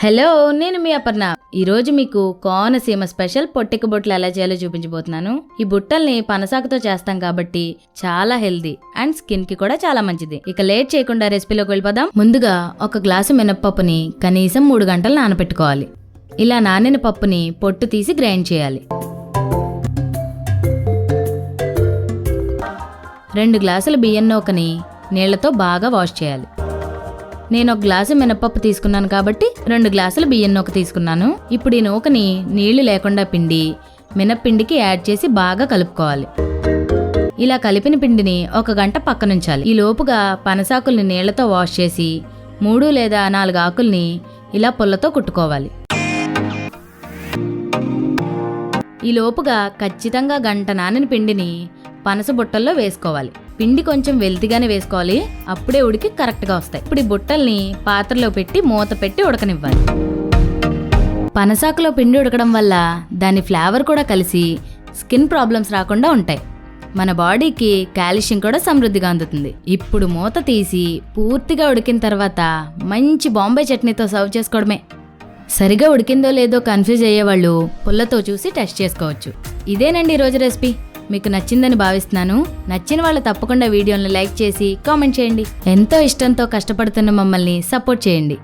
Hello, నేను మీ అపర్ణ. ఈరోజు మీకు కోనసీమ స్పెషల్ పొట్టిక బుట్టలు ఎలా చేయాలో చూపించబోతున్నాను. ఈ బుట్టల్ని పనసాకుతో చేస్తాం కాబట్టి చాలా హెల్దీ అండ్ స్కిన్ కి కూడా చాలా మంచిది. ఇక లేట్ చేయకుండా రెసిపీలోకి వెళ్ళిపోదాం. ముందుగా ఒక గ్లాసు మినప్పప్పుని కనీసం 3 గంటలు నానబెట్టుకోవాలి. ఇలా నానిన పప్పుని పొట్టు తీసి గ్రైండ్ చేయాలి. 2 గ్లాసుల బియ్యం నూకని నీళ్లతో బాగా వాష్ చేయాలి. నేను 1 గ్లాసు మినపప్పు తీసుకున్నాను కాబట్టి 2 గ్లాసుల బియ్యం నూక తీసుకున్నాను. ఇప్పుడు ఈ నూకని నీళ్లు లేకుండా పిండి మినప్పిండికి యాడ్ చేసి బాగా కలుపుకోవాలి. ఇలా కలిపిన పిండిని 1 గంట పక్కనుంచాలి. ఈ లోపుగా పనసాకుల్ని నీళ్లతో వాష్ చేసి 3 లేదా 4 ఆకుల్ని ఇలా పుల్లతో కుట్టుకోవాలి. ఈ లోపుగా ఖచ్చితంగా గంట నానిన పిండిని పనస బుట్టల్లో వేసుకోవాలి. పిండి కొంచెం వెల్తిగానే వేసుకోవాలి, అప్పుడే ఉడికి కరెక్ట్గా వస్తాయి. ఇప్పుడు ఈ బుట్టల్ని పాత్రలో పెట్టి మూత పెట్టి ఉడకనివ్వాలి. పనసాకులో పిండి ఉడకడం వల్ల దాని ఫ్లేవర్ కూడా కలిసి స్కిన్ ప్రాబ్లమ్స్ రాకుండా ఉంటాయి. మన బాడీకి కాల్షియం కూడా సమృద్ధిగా అందుతుంది. ఇప్పుడు మూత తీసి పూర్తిగా ఉడికిన తర్వాత మంచి బాంబే చట్నీతో సర్వ్ చేసుకోవడమే. సరిగా ఉడికిందో లేదో కన్ఫ్యూజ్ అయ్యేవాళ్ళు పుల్లతో చూసి టెస్ట్ చేసుకోవచ్చు. ఇదేనండి ఈరోజు రెసిపీ. మీకు నచ్చిందని భావిస్తున్నాను. నచ్చిన వాళ్ళు తప్పకుండా వీడియోని లైక్ చేసి కామెంట్ చేయండి. ఎంతో ఇష్టంతో కష్టపడుతున్న మమ్మల్ని సపోర్ట్ చేయండి.